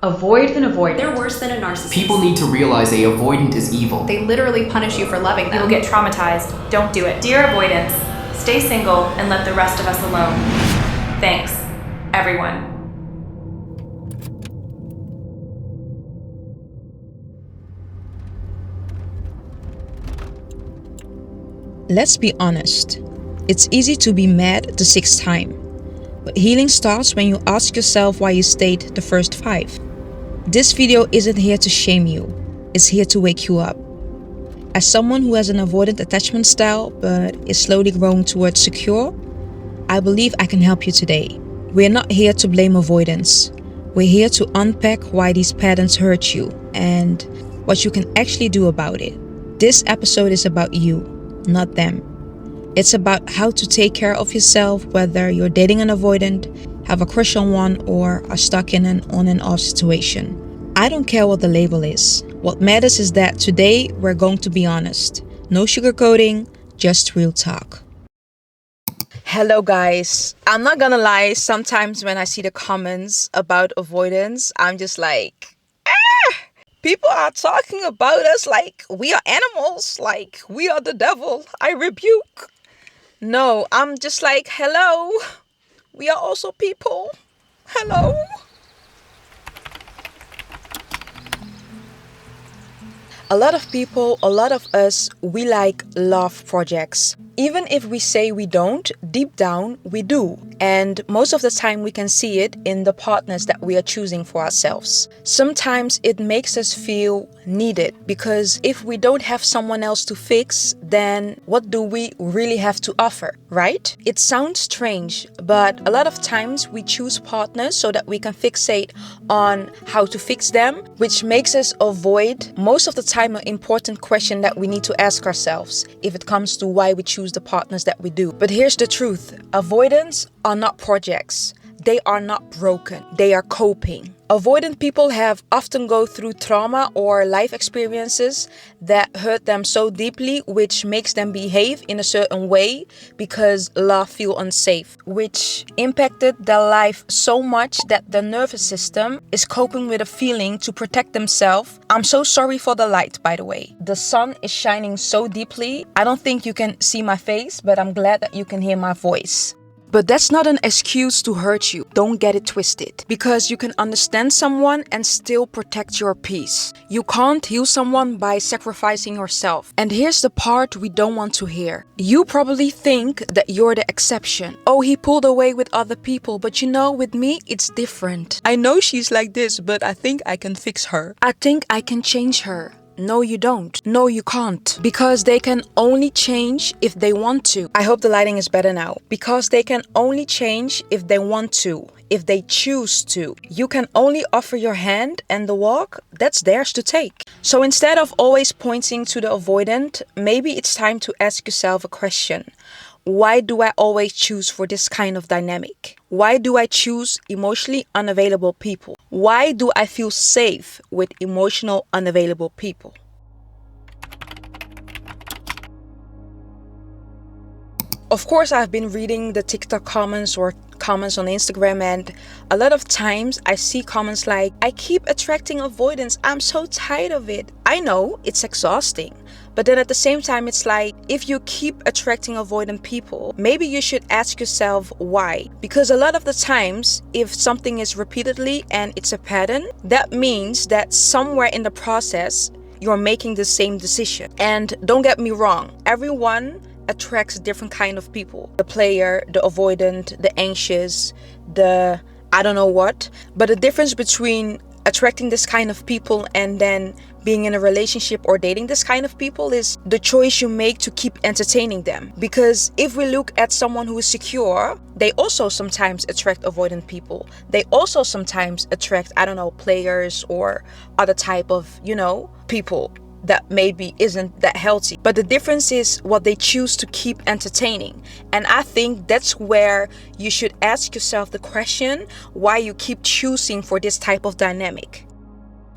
Avoid an avoidant. They're worse than a narcissist. People need to realize a avoidant is evil. They literally punish you for loving them. You'll get traumatized. Don't do it. Dear avoidants, stay single and let the rest of us alone. Thanks, everyone. Let's be honest. It's easy to be mad the sixth time. But healing starts when you ask yourself why you stayed the first 5. This video isn't here to shame you. It's here to wake you up. As someone who has an avoidant attachment style but is slowly growing towards secure, I believe I can help you today. We're not here to blame avoidance. We're here to unpack why these patterns hurt you and what you can actually do about it. This episode is about you, not them. It's about how to take care of yourself, whether you're dating an avoidant, have a crush on one, or are stuck in an on and off situation. I don't care what the label is. What matters is that today we're going to be honest. No sugarcoating, just real talk. Hello guys. I'm not gonna lie, sometimes when I see the comments about avoidance, I'm just like, people are talking about us like we are animals, like we are the devil. I rebuke. No, I'm just like, hello. We are also people. Hello. A lot of people, a lot of us, we like love projects. Even if we say we don't, deep down we do. And most of the time we can see it in the partners that we are choosing for ourselves. Sometimes it makes us feel needed because if we don't have someone else to fix, then what do we really have to offer, right? It sounds strange, but a lot of times we choose partners so that we can fixate on how to fix them, which makes us avoid most of the time an important question that we need to ask ourselves if it comes to why we choose the partners that we do. But here's the truth. Avoidants are not projects. They are not broken. They are coping. Avoidant people have often go through trauma or life experiences that hurt them so deeply, which makes them behave in a certain way because love feel unsafe, which impacted their life so much that the nervous system is coping with a feeling to protect themselves. I'm so sorry for the light, by the way. The sun is shining so deeply. I don't think you can see my face, but I'm glad that you can hear my voice. But that's not an excuse to hurt you. Don't get it twisted. Because you can understand someone and still protect your peace. You can't heal someone by sacrificing yourself. And here's the part we don't want to hear. You probably think that you're the exception. Oh, he pulled away with other people, but you know, with me, it's different. I know she's like this, but I think I can fix her. I think I can change her. No, you don't. No, you can't. Because they can only change if they want to. I hope the lighting is better now. Because they can only change if they want to, if they choose to. You can only offer your hand, and the walk, that's theirs to take. So instead of always pointing to the avoidant, maybe it's time to ask yourself a question. Why do I always choose for this kind of dynamic? Why do I choose emotionally unavailable people? Why do I feel safe with emotional unavailable people? Of course, I've been reading the TikTok comments or comments on Instagram, and a lot of times I see comments like, I keep attracting avoidance. I'm so tired of it. I know it's exhausting. But then at the same time, it's like, if you keep attracting avoidant people, maybe you should ask yourself why. Because a lot of the times, if something is repeatedly and it's a pattern, that means that somewhere in the process, you're making the same decision. And don't get me wrong, everyone attracts a different kind of people. The player, the avoidant, the anxious, the I don't know what. But the difference between attracting this kind of people and then being in a relationship or dating this kind of people is the choice you make to keep entertaining them. Because if we look at someone who is secure, they also sometimes attract avoidant people. They also sometimes attract, I don't know, players or other type of, people that maybe isn't that healthy. But the difference is what they choose to keep entertaining. And I think that's where you should ask yourself the question why you keep choosing for this type of dynamic.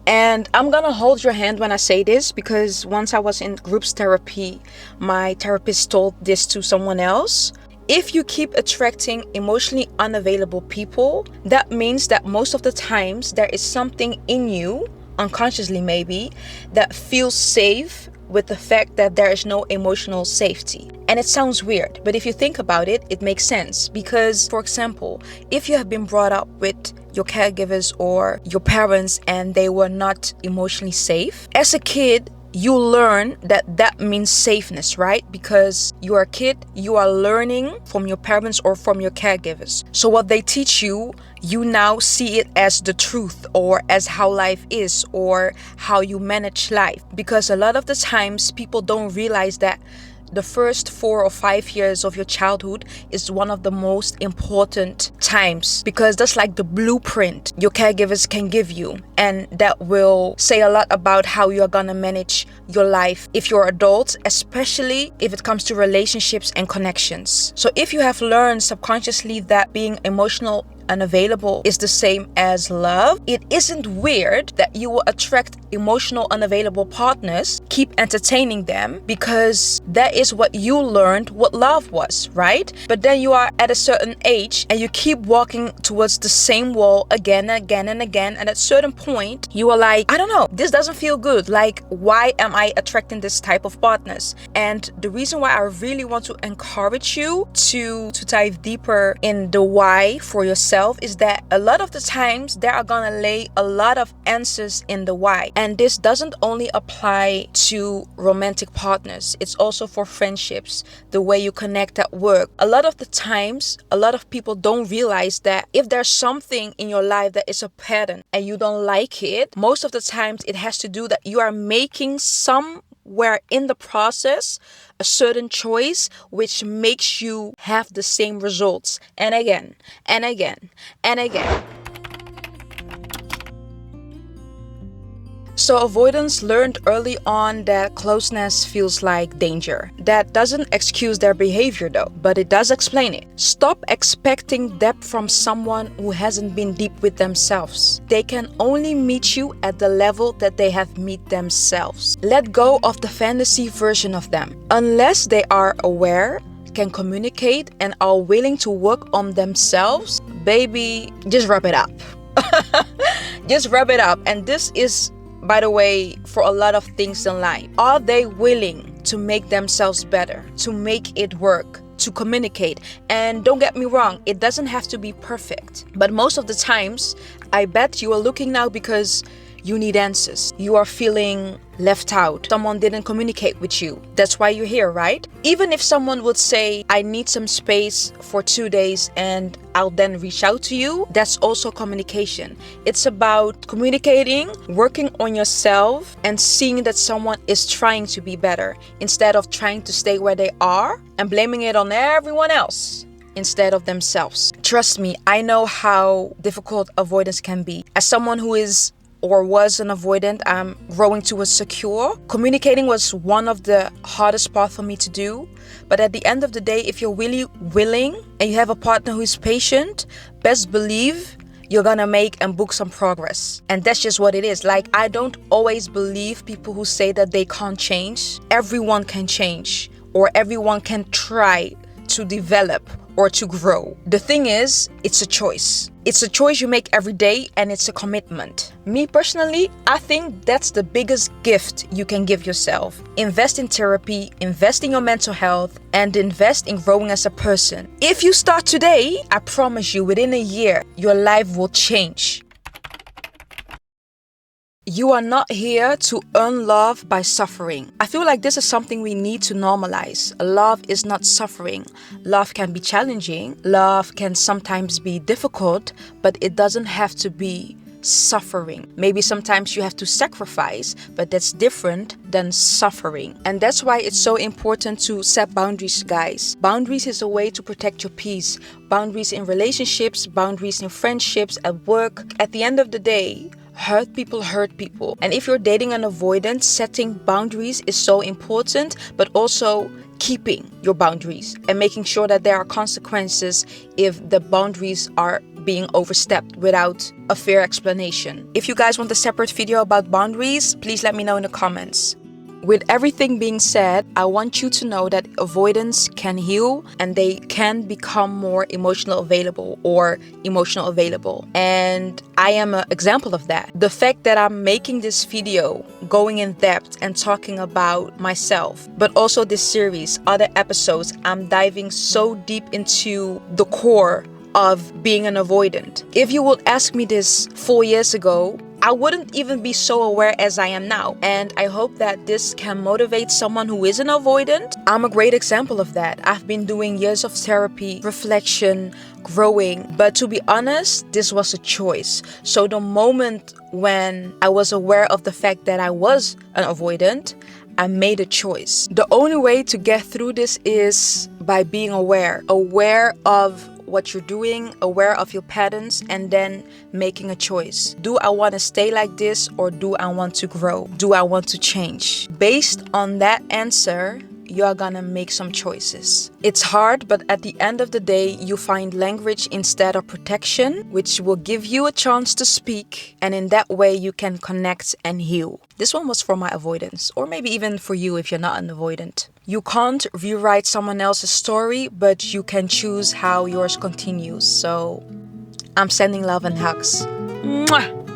And I'm gonna hold your hand when I say this, because once I was in groups therapy, my therapist told this to someone else. If you keep attracting emotionally unavailable people, that means that most of the times there is something in you, unconsciously maybe, that feels safe with the fact that there is no emotional safety. And it sounds weird, but if you think about it, it makes sense. Because, for example, if you have been brought up with your caregivers or your parents and they were not emotionally safe, as a kid, you learn that means safeness, right? Because you are a kid, you are learning from your parents or from your caregivers. So what they teach you, you now see it as the truth or as how life is or how you manage life. Because a lot of the times people don't realize that the first 4 or 5 years of your childhood is one of the most important times, because that's like the blueprint your caregivers can give you, and that will say a lot about how you're gonna manage your life if you're adult, especially if it comes to relationships and connections. So if you have learned subconsciously that being emotional unavailable is the same as love, it isn't weird that you will attract emotional unavailable partners. Keep entertaining them, because that is what you learned what love was, right? But then you are at a certain age and you keep walking towards the same wall again and again and again, and at a certain point you are like, I don't know, this doesn't feel good. Like, why am I attracting this type of partners? And the reason why I really want to encourage you to dive deeper in the why for yourself is that a lot of the times there are gonna lay a lot of answers in the why. And this doesn't only apply to romantic partners, it's also for friendships, the way you connect at work. A lot of the times, a lot of people don't realize that if there's something in your life that is a pattern and you don't like it, most of the times it has to do that you are making somewhere in the process a certain choice which makes you have the same results and again and again and again. So avoidance learned early on that closeness feels like danger. That doesn't excuse their behavior though, but it does explain it. Stop expecting depth from someone who hasn't been deep with themselves. They can only meet you at the level that they have met themselves. Let go of the fantasy version of them. Unless they are aware, can communicate, and are willing to work on themselves, baby, just wrap it up. Just wrap it up. And this is, by the way, for a lot of things in life. Are they willing to make themselves better, to make it work, to communicate? And don't get me wrong, it doesn't have to be perfect. But most of the times, I bet you are looking now because you need answers. You are feeling left out. Someone didn't communicate with you. That's why you're here, right? Even if someone would say, I need some space for 2 days and I'll then reach out to you, that's also communication. It's about communicating, working on yourself, and seeing that someone is trying to be better instead of trying to stay where they are and blaming it on everyone else instead of themselves. Trust me, I know how difficult avoidance can be. As someone who is or was an avoidant, I'm growing towards secure. Communicating was one of the hardest parts for me to do. But at the end of the day, if you're really willing and you have a partner who is patient, best believe you're gonna make and book some progress. And that's just what it is. Like, I don't always believe people who say that they can't change. Everyone can change, or everyone can try to develop or to grow. The thing is, it's a choice. It's a choice you make every day, and it's a commitment. Me personally, I think that's the biggest gift you can give yourself. Invest in therapy, invest in your mental health, and invest in growing as a person. If you start today, I promise you, within a year, your life will change. You are not here to earn love by suffering. I feel like this is something we need to normalize. Love is not suffering. Love can be challenging. Love can sometimes be difficult, but it doesn't have to be suffering. Maybe sometimes you have to sacrifice, but that's different than suffering. And that's why it's so important to set boundaries, guys. Boundaries is a way to protect your peace. Boundaries in relationships, boundaries in friendships, at work. At the end of the day, hurt people. And if you're dating an avoidant, setting boundaries is so important, but also keeping your boundaries and making sure that there are consequences if the boundaries are being overstepped without a fair explanation. If you guys want a separate video about boundaries, please let me know in the comments. With everything being said, I want you to know that avoidants can heal and they can become more emotional available or emotional available. And I am an example of that. The fact that I'm making this video, going in depth and talking about myself, but also this series, other episodes, I'm diving so deep into the core of being an avoidant. If you would ask me this 4 years ago, I wouldn't even be so aware as I am now. And I hope that this can motivate someone who is an avoidant. I'm a great example of that. I've been doing years of therapy, reflection, growing. But to be honest, this was a choice. So the moment when I was aware of the fact that I was an avoidant, I made a choice. The only way to get through this is by being aware of what you're doing, aware of your patterns, and then making a choice. Do I want to stay like this, or do I want to grow? Do I want to change? Based on that answer, you're gonna make some choices. It's hard, but at the end of the day, you find language instead of protection, which will give you a chance to speak, and in that way you can connect and heal. This one was for my avoidance, or maybe even for you if you're not an avoidant. You can't rewrite someone else's story, but you can choose how yours continues. So I'm sending love and hugs. Mwah!